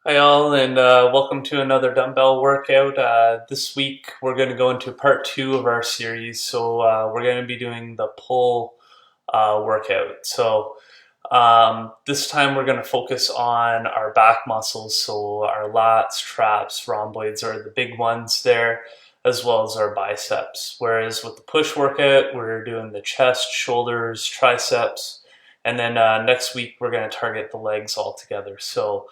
Hi all, and welcome to another dumbbell workout. This week we're going to go into part 2 of our series. So we're going to be doing the pull workout. So this time we're going to focus on our back muscles. So our lats, traps, rhomboids are the big ones there, as well as our biceps. Whereas with the push workout, we're doing the chest, shoulders, triceps, and then next week we're going to target the legs all together. So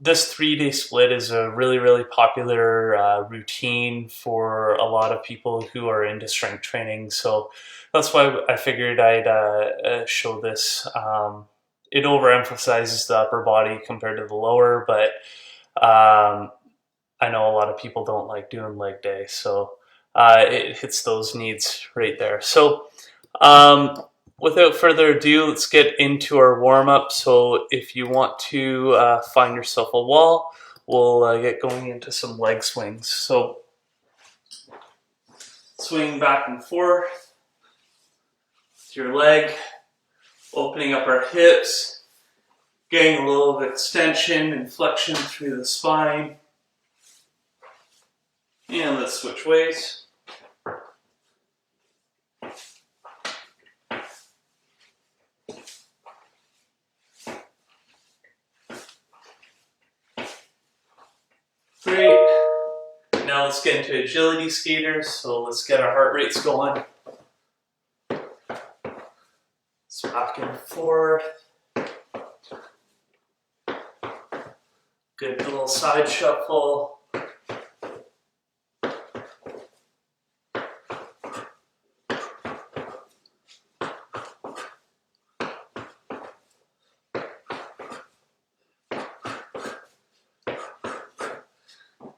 this 3-day split is a really popular routine for a lot of people who are into strength training. So that's why I figured I'd show this. It overemphasizes the upper body compared to the lower, but I know a lot of people don't like doing leg day, so it hits those needs right there. So without further ado, let's get into our warm-up. So if you want to find yourself a wall, we'll get going into some leg swings. So swing back and forth with your leg, opening up our hips, getting a little bit of extension and flexion through the spine. And let's switch ways. Great. Now let's get into agility skaters. So let's get our heart rates going. It's back and forth. Good little side shuffle.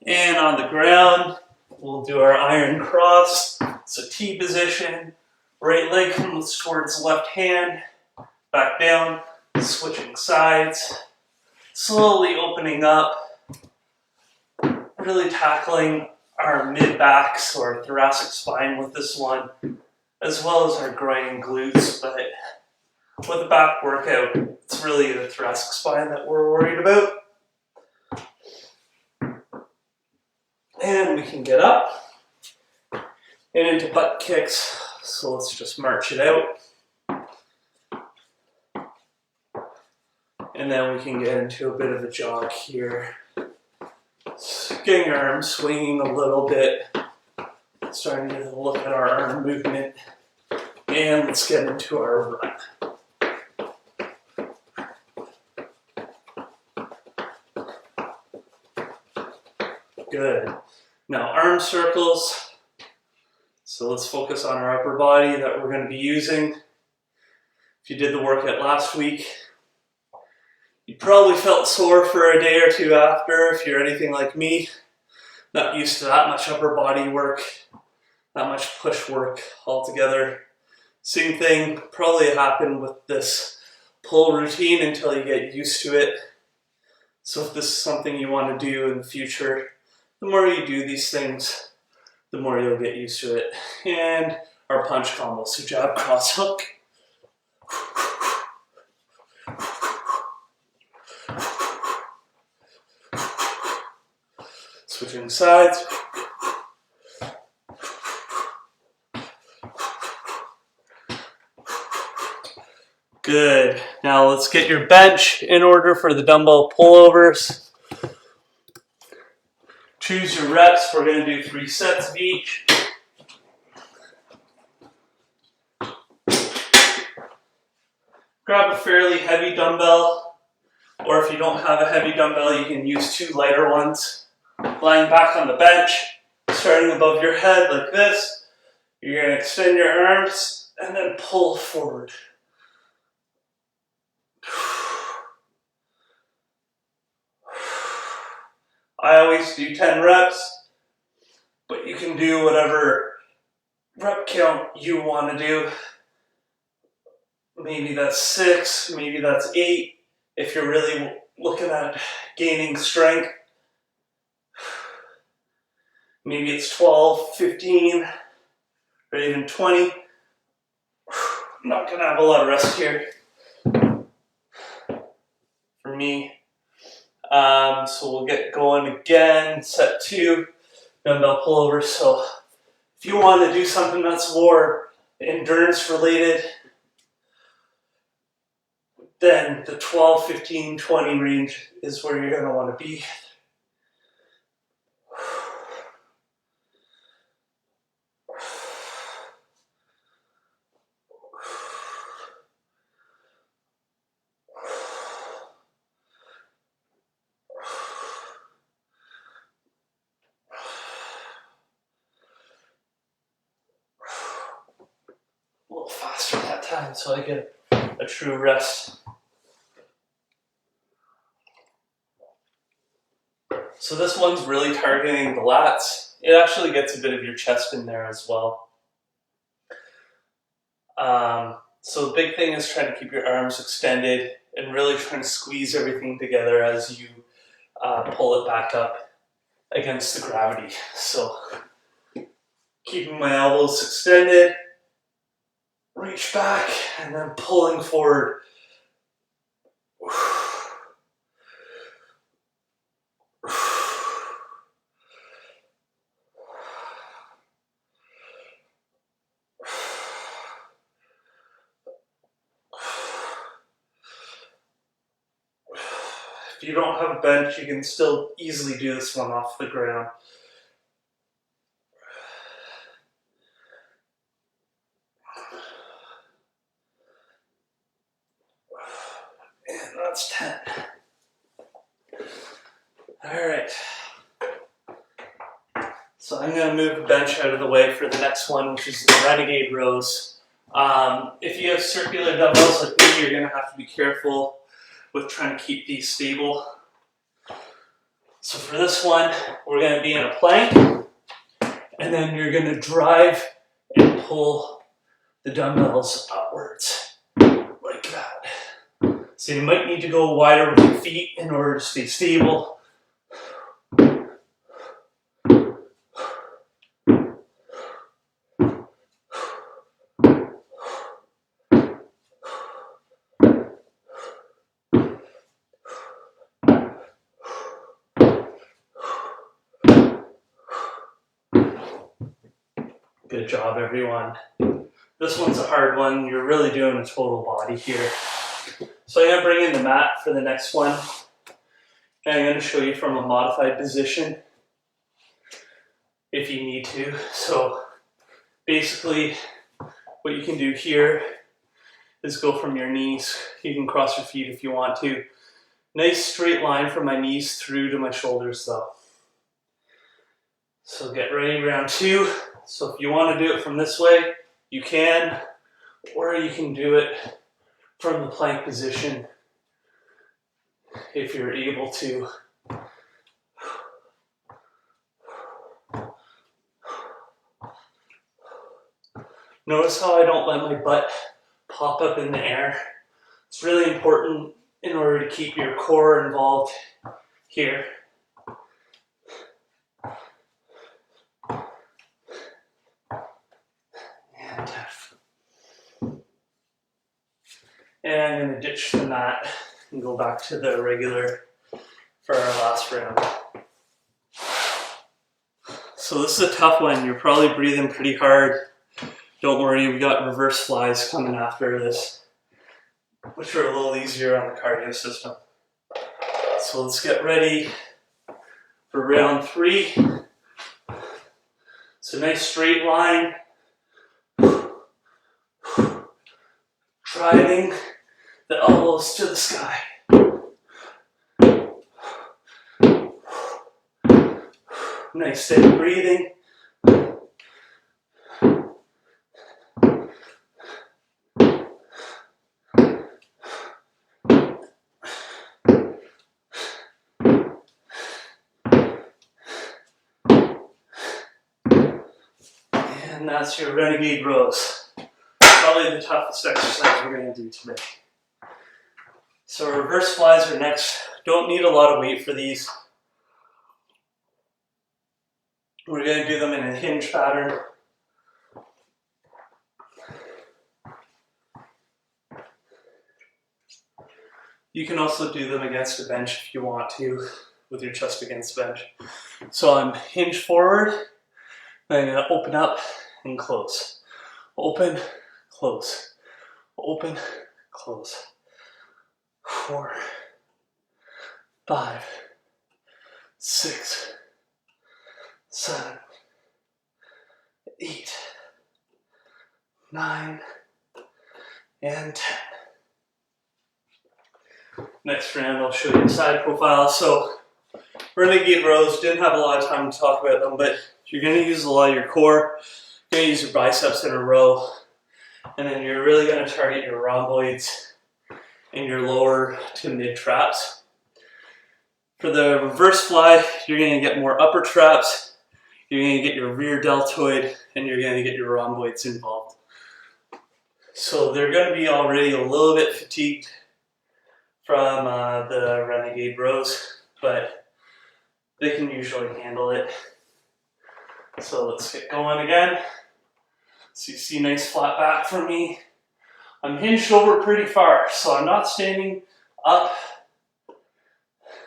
And on the ground, we'll do our iron cross. So T position, right leg comes towards left hand, back down, switching sides, slowly opening up, really tackling our mid-back or thoracic spine with this one, as well as our groin and glutes. But with the back workout, it's really the thoracic spine that we're worried about. And we can get up and into butt kicks. So let's just march it out. And then we can get into a bit of a jog here. Getting our arms swinging a little bit. Starting to look at our arm movement. And let's get into our run. Good. Now arm circles. So let's focus on our upper body that we're going to be using. If you did the workout last week, you probably felt sore for a day or two after if you're anything like me. Not used to that much upper body work, not much push work altogether. Same thing probably happened with this pull routine until you get used to it. So if this is something you want to do in the future, the more you do these things, the more you'll get used to it. And our punch combo, so jab, cross, hook. Switching sides. Good. Now let's get your bench in order for the dumbbell pullovers. Choose your reps. We're going to do 3 sets of each. Grab a fairly heavy dumbbell, or if you don't have a heavy dumbbell, you can use 2 lighter ones. Lying back on the bench, starting above your head like this. You're going to extend your arms and then pull forward. I always do 10 reps, but you can do whatever rep count you want to do. Maybe that's 6, maybe that's 8, if you're really looking at gaining strength. Maybe it's 12, 15, or even 20. I'm not going to have a lot of rest here. For me, So we'll get going again. Set 2, dumbbell pullovers. So if you want to do something that's more endurance related, then the 12, 15, 20 range is where you're going to want to be. A little faster that time so I get a true rest. So this one's really targeting the lats. It actually gets a bit of your chest in there as well. So the big thing is trying to keep your arms extended and really trying to squeeze everything together as you pull it back up against the gravity. So keeping my elbows extended, reach back, and then pulling forward. If you don't have a bench, you can still easily do this one off the ground. And that's 10. All right. So I'm going to move the bench out of the way for the next one, which is the Renegade Rose. If you have circular dumbbells like me, you're going to have to be careful with trying to keep these stable. So for this one, we're going to be in a plank, and then you're going to drive and pull the dumbbells upwards, like that. So you might need to go wider with your feet in order to stay stable. Good job, everyone. This one's a hard one. You're really doing a total body here. So I'm going to bring in the mat for the next one. And I'm going to show you from a modified position if you need to. So basically what you can do here is go from your knees. You can cross your feet if you want to. Nice straight line from my knees through to my shoulders though. So get ready, round 2. So if you want to do it from this way, you can, or you can do it from the plank position if you're able to. Notice how I don't let my butt pop up in the air. It's really important in order to keep your core involved here. And I'm going to ditch the mat and go back to the regular for our last round. So this is a tough one. You're probably breathing pretty hard. Don't worry, we got reverse flies coming after this, which are a little easier on the cardio system. So let's get ready for round 3. So nice straight line. Driving the elbows to the sky. Nice steady breathing. And that's your Renegade Rose. Probably the toughest exercise we're going to do today. So reverse flies are next. Don't need a lot of weight for these. We're going to do them in a hinge pattern. You can also do them against a bench if you want to, with your chest against the bench. So I'm hinged forward, then I'm gonna open up and close. Open, close. Open, close. 4, 5, 6, 7, 8, 9, and 10. Next round, I'll show you the side profile. So, Renegade Rose, didn't have a lot of time to talk about them, but you're going to use a lot of your core. You're going to use your biceps in a row, and then you're really going to target your rhomboids and your lower to mid traps. For the reverse fly, you're going to get more upper traps, you're going to get your rear deltoid, and you're going to get your rhomboids involved. So they're going to be already a little bit fatigued from the Renegade Rose, but they can usually handle it. So let's get going again. So you see nice flat back for me. I'm hinged over pretty far, so I'm not standing up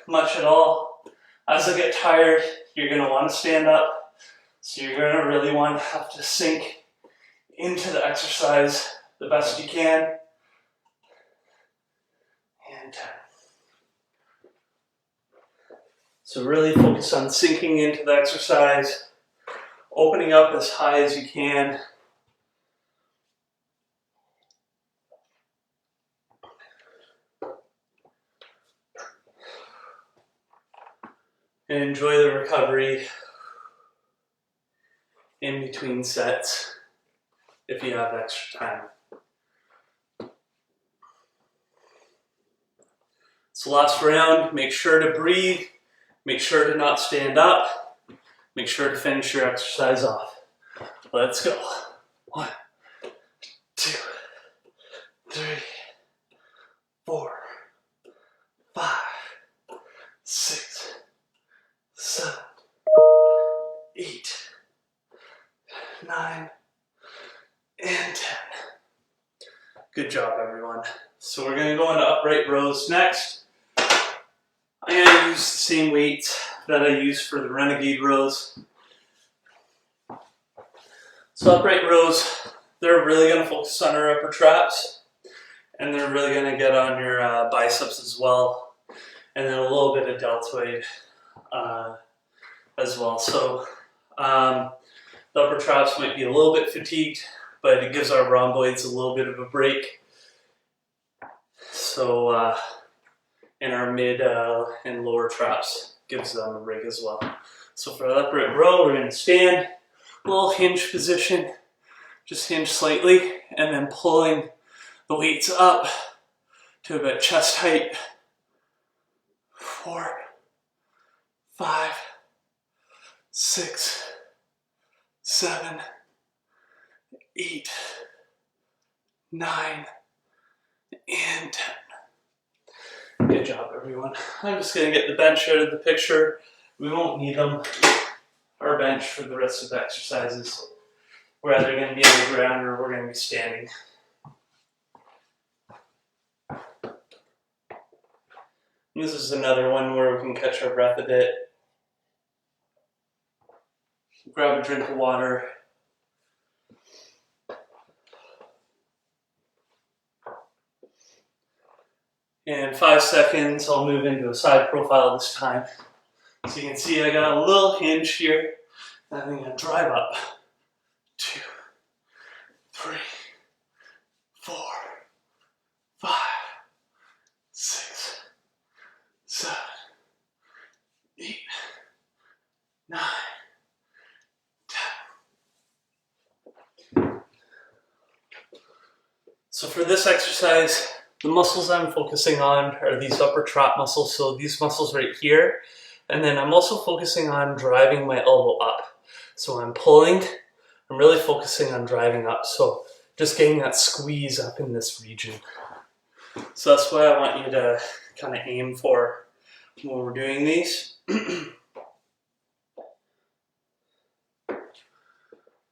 much at all. As I get tired, you're going to want to stand up. So you're going to really want to have to sink into the exercise the best you can. And so really focus on sinking into the exercise, opening up as high as you can. And enjoy the recovery in between sets if you have extra time. So last round, make sure to breathe, make sure to not stand up, make sure to finish your exercise off. Let's go. 1, 2, 3, 4, 5, 6, 7, 8, 9, and 10. Good job, everyone. So we're going to go into upright rows next. I'm going to use the same weights that I used for the Renegade Rose. So upright rows, they're really going to focus on our upper traps, and they're really going to get on your biceps as well, and then a little bit of deltoid as well. So the upper traps might be a little bit fatigued, but it gives our rhomboids a little bit of a break. So and our mid and lower traps gives them a break as well. So for the upright row, we're going to stand, a little hinge position, just hinge slightly, and then pulling the weights up to about chest height. 4, 5, 6, 7, 8, 9, and 10. Good job, everyone. I'm just going to get the bench out of the picture. We won't need them, our bench, for the rest of the exercises. We're either going to be on the ground or we're going to be standing. And this is another one where we can catch our breath a bit. Grab a drink of water. In 5 seconds, I'll move into a side profile this time. So you can see I got a little hinge here. And I'm going to drive up. 2, 3, 4, 5, 6, 7, 8, 9, 10. So for this exercise, the muscles I'm focusing on are these upper trap muscles, so these muscles right here. And then I'm also focusing on driving my elbow up. So I'm pulling, I'm really focusing on driving up. So just getting that squeeze up in this region. So that's what I want you to kind of aim for when we're doing these.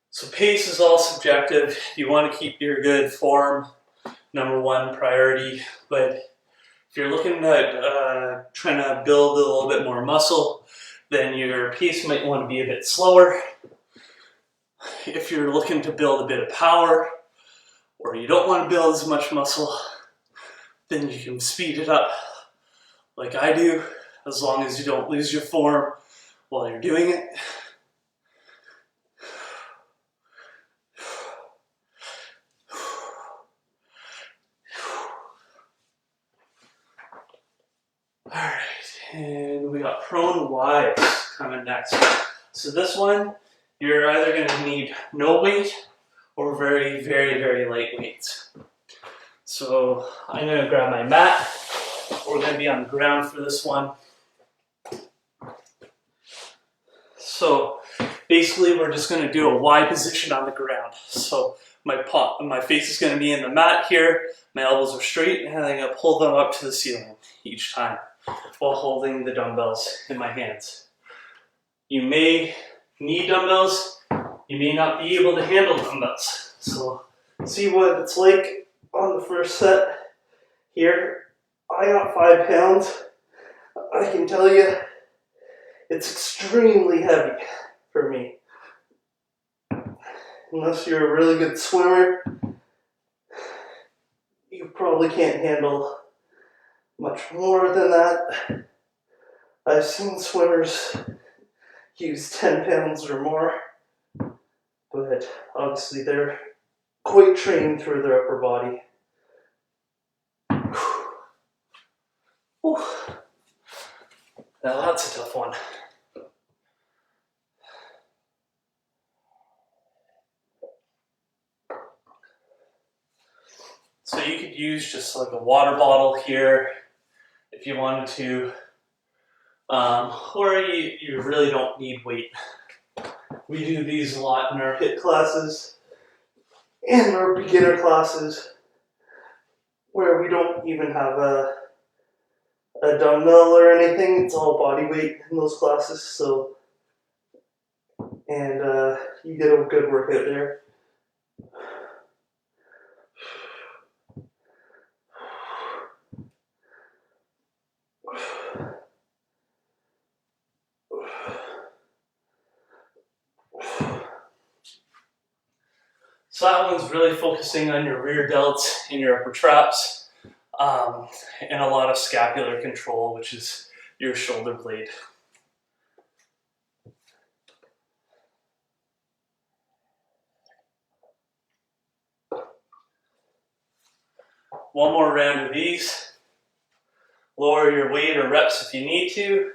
So pace is all subjective. You want to keep your good form #1 priority, but If you're looking at trying to build a little bit more muscle, then your pace might want to be a bit slower. If you're looking to build a bit of power, or you don't want to build as much muscle, then you can speed it up like I do, as long as you don't lose your form while you're doing it. Alright, and we got prone Ys coming next. So this one, you're either going to need no weight or very, very, very light weights. So I'm going to grab my mat. We're going to be on the ground for this one. So basically we're just going to do a Y position on the ground. So my face is going to be in the mat here, my elbows are straight, and I'm going to pull them up to the ceiling each time while holding the dumbbells in my hands. You may need dumbbells, you may not be able to handle dumbbells. So see what it's like on the first set here. I got 5 pounds. I can tell you it's extremely heavy for me. Unless you're a really good swimmer, you probably can't handle much more than that. I've seen swimmers use 10 pounds or more, but obviously they're quite trained through their upper body. Whew. Now that's a tough one. So you could use just like a water bottle here if you wanted to, or you really don't need weight. We do these a lot in our HIIT classes and our beginner classes where we don't even have a dumbbell or anything. It's all body weight in those classes, so you get a good workout there. So that one's really focusing on your rear delts and your upper traps, and a lot of scapular control, which is your shoulder blade. One more round of these. Lower your weight or reps if you need to.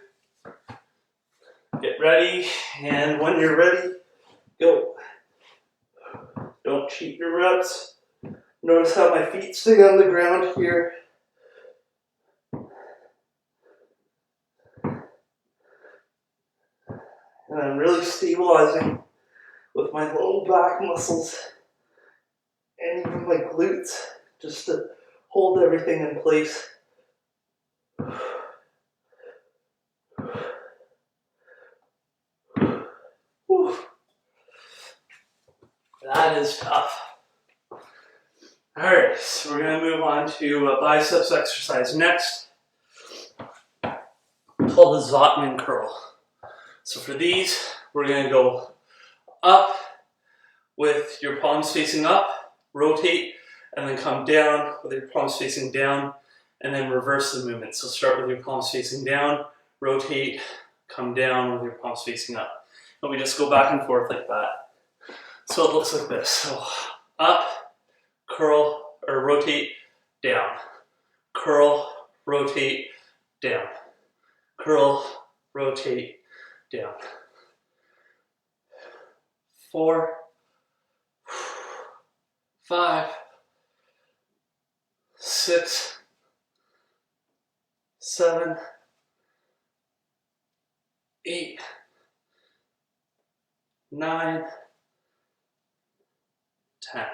Get ready, and when you're ready, go. Don't cheat your reps. Notice how my feet stay on the ground here. And I'm really stabilizing with my low back muscles and even my glutes just to hold everything in place. Whew. That is tough. Alright, so we're going to move on to a biceps exercise next, called the Zotman Curl. So for these, we're going to go up with your palms facing up, rotate, and then come down with your palms facing down, and then reverse the movement. So start with your palms facing down, rotate, come down with your palms facing up. And we just go back and forth like that. So it looks like this. So up, curl, or rotate, down. Curl, rotate, down. Curl, rotate, down. 4, 5, 6, 7, 8, 9, 10.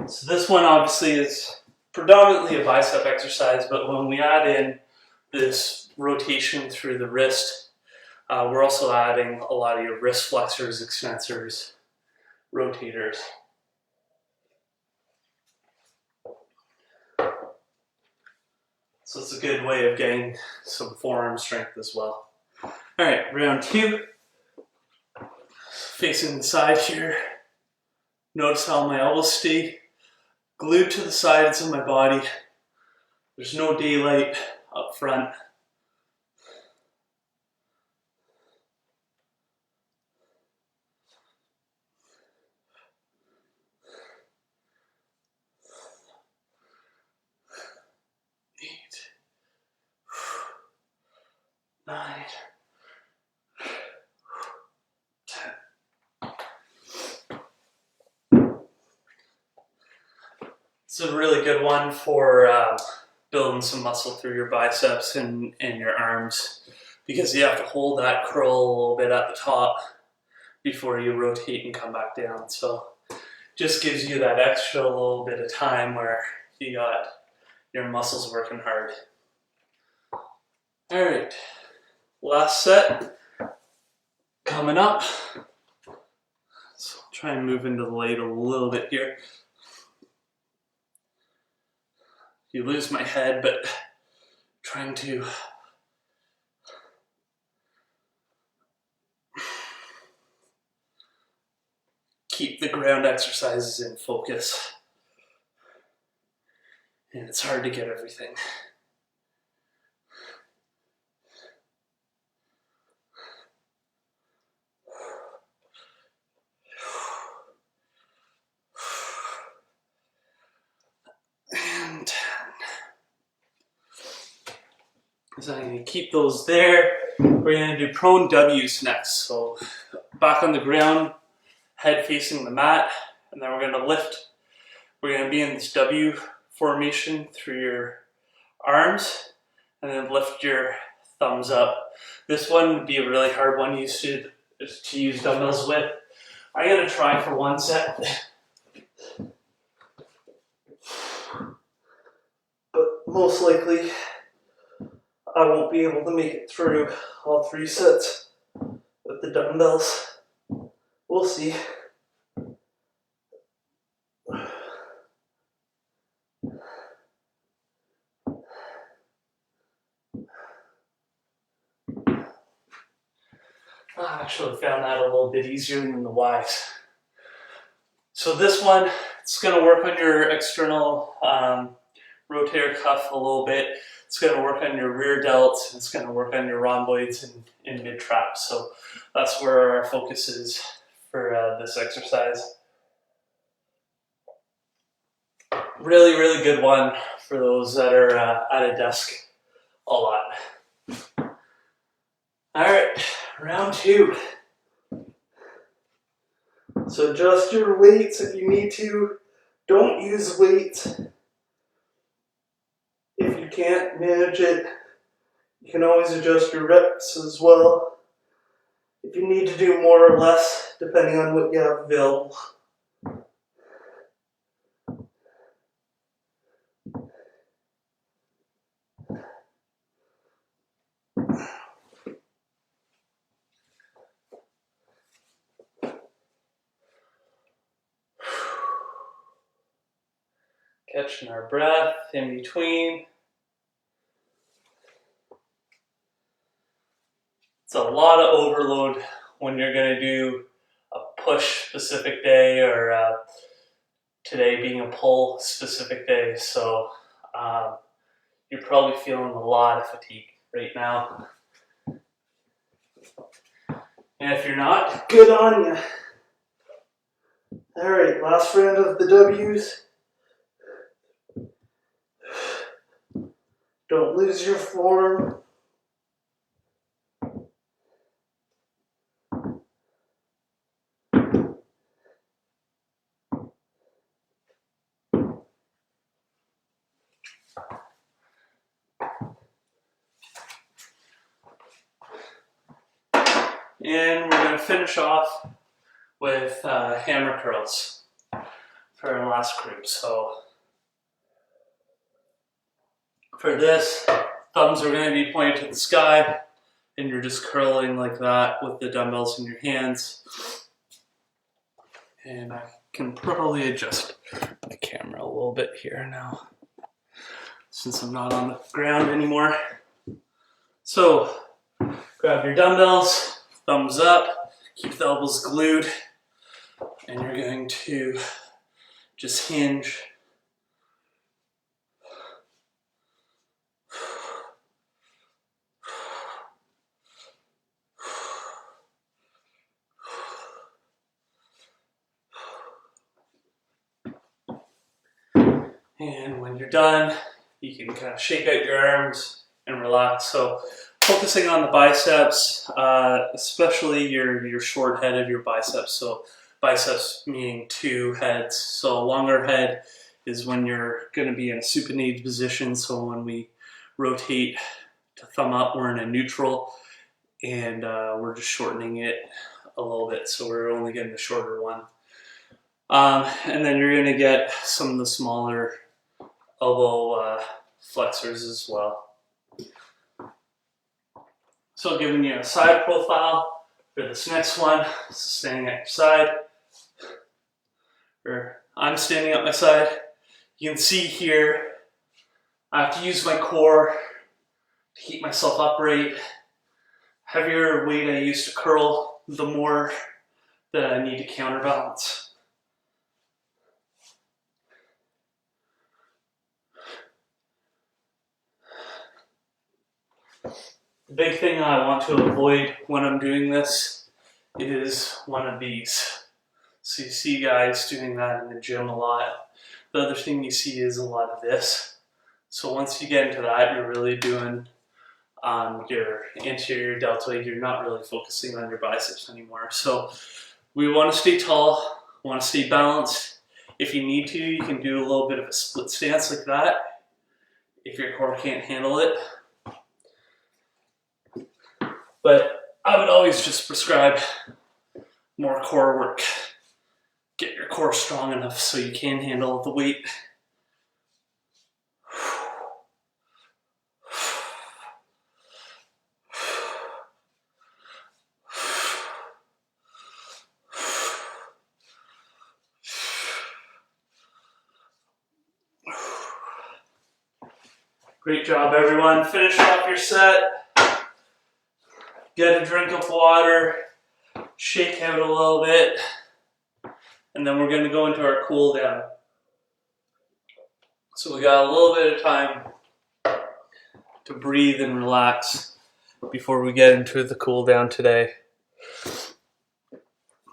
So this one obviously is predominantly a bicep exercise, but when we add in this rotation through the wrist, we're also adding a lot of your wrist flexors, extensors, rotators. So it's a good way of getting some forearm strength as well. All right, round 2. Facing the side here. Notice how my elbows stay glued to the sides of my body. There's no daylight up front. Eight, 9, 10. It's a really good one for building some muscle through your biceps and your arms, because you have to hold that curl a little bit at the top before you rotate and come back down. So just gives you that extra little bit of time where you got your muscles working hard. All right, last set coming up. So I'll try and move into the light a little bit here. You lose my head, but trying to keep the ground exercises in focus. And it's hard to get everything. And 10. So I'm going to keep those there. We're going to do prone W's next. So back on the ground, head facing the mat, and then we're going to lift. We're going to be in this W formation through your arms, and then lift your thumbs up. This one would be a really hard one to use dumbbells with. I'm going to try for one set. But most likely, I won't be able to make it through all 3 sets with the dumbbells. We'll see. I actually found that a little bit easier than the Y's. So this one, it's going to work on your external rotator cuff a little bit. It's going to work on your rear delts. It's going to work on your rhomboids and mid traps. So that's where our focus is for this exercise. Really, really good one for those that are at a desk a lot. All right, round 2. So adjust your weights if you need to. Don't use weights. If you can't manage it, you can always adjust your reps as well. If you need to do more or less, depending on what you have available. Catching our breath in between. It's a lot of overload when you're going to do a push specific day or today being a pull specific day. So you're probably feeling a lot of fatigue right now. And if you're not, good on you. All right, last round of the W's. Don't lose your form. And we're going to finish off with hammer curls for our last group. So for this, thumbs are going to be pointed to the sky, and you're just curling like that with the dumbbells in your hands. And I can probably adjust the camera a little bit here now. since I'm not on the ground anymore. So grab your dumbbells, thumbs up, keep the elbows glued, and you're going to just hinge. And when you're done, you can kind of shake out your arms and relax. So focusing on the biceps, especially your short head of your biceps. So biceps meaning 2 heads. So a longer head is when you're going to be in a supinated position. So when we rotate to thumb up, we're in a neutral, and we're just shortening it a little bit. So we're only getting the shorter one. And then you're going to get some of the smaller elbow flexors as well. So giving you a side profile for this next one. So standing at your side, or I'm standing at my side. You can see here, I have to use my core to keep myself upright. Heavier weight I use to curl, the more that I need to counterbalance. The big thing I want to avoid when I'm doing this is one of these. So you see guys doing that in the gym a lot. The other thing you see is a lot of this. So once you get into that, you're really doing your anterior deltoid. You're not really focusing on your biceps anymore. So we want to stay tall, want to stay balanced. If you need to, you can do a little bit of a split stance like that if your core can't handle it. But I would always just prescribe more core work. Get your core strong enough so you can handle the weight. Great job, everyone. Finish off your set. Get a drink of water, shake out a little bit, and then we're going to go into our cool down. So we got a little bit of time to breathe and relax before we get into the cool down today.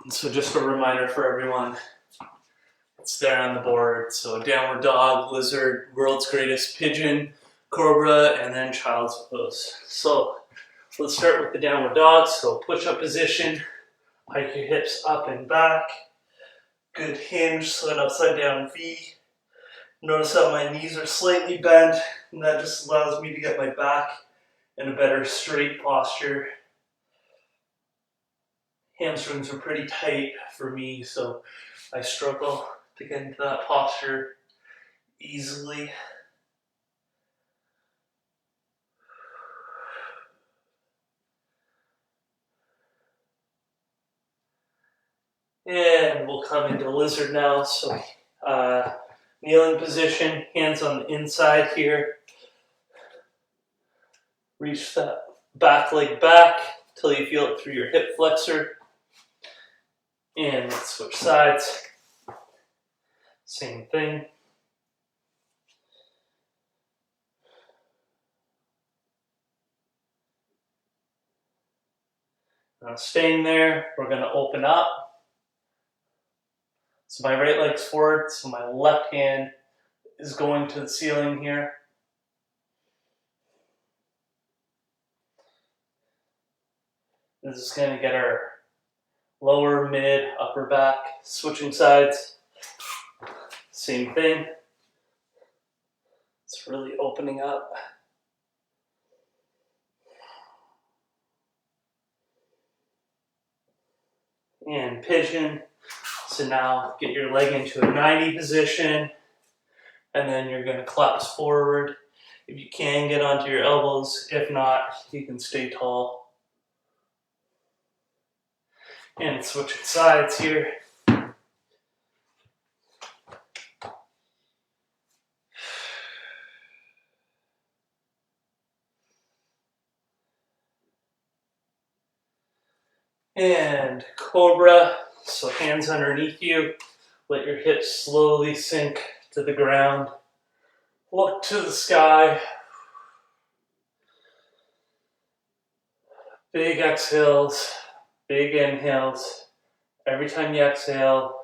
So just a reminder for everyone, it's there on the board. So downward dog, lizard, world's greatest pigeon, cobra, and then child's pose. So let's start with the downward dog. So push-up position, hike your hips up and back. Good hinge, so an upside down V. Notice how my knees are slightly bent, and that just allows me to get my back in a better straight posture. Hamstrings are pretty tight for me, so I struggle to get into that posture easily. And we'll come into lizard now. So kneeling position, hands on the inside here. Reach that back leg back till you feel it through your hip flexor. And let's switch sides. Same thing. Now staying there, we're going to open up. So my right leg's forward, so my left hand is going to the ceiling here. This is going to get our lower, mid, upper back. Switching sides, same thing. It's really opening up. And pigeon. So now get your leg into a 90 position, and then you're going to collapse forward. If you can, get onto your elbows. If not, you can stay tall. And switching sides here. And Cobra, so hands underneath you. Let your hips slowly sink to the ground. Look to the sky. Big exhales, big inhales. Every time you exhale,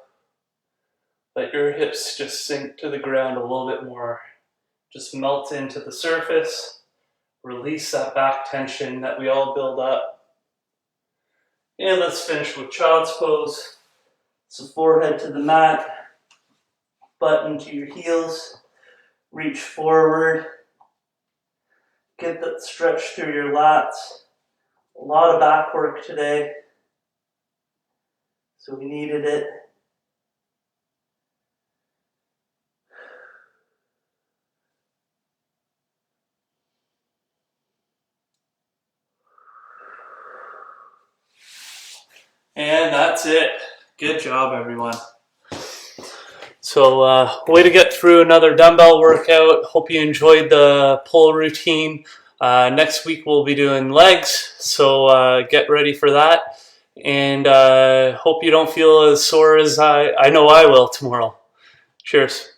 let your hips just sink to the ground a little bit more. Just melt into the surface. Release that back tension that we all build up. And let's finish with child's pose. So forehead to the mat, butt into your heels, reach forward. Get that stretch through your lats. A lot of back work today, so we needed it. And that's it. Good job, everyone. So way to get through another dumbbell workout. Hope you enjoyed the pull routine. Next week we'll be doing legs, so get ready for that. And hope you don't feel as sore as I know I will tomorrow. Cheers.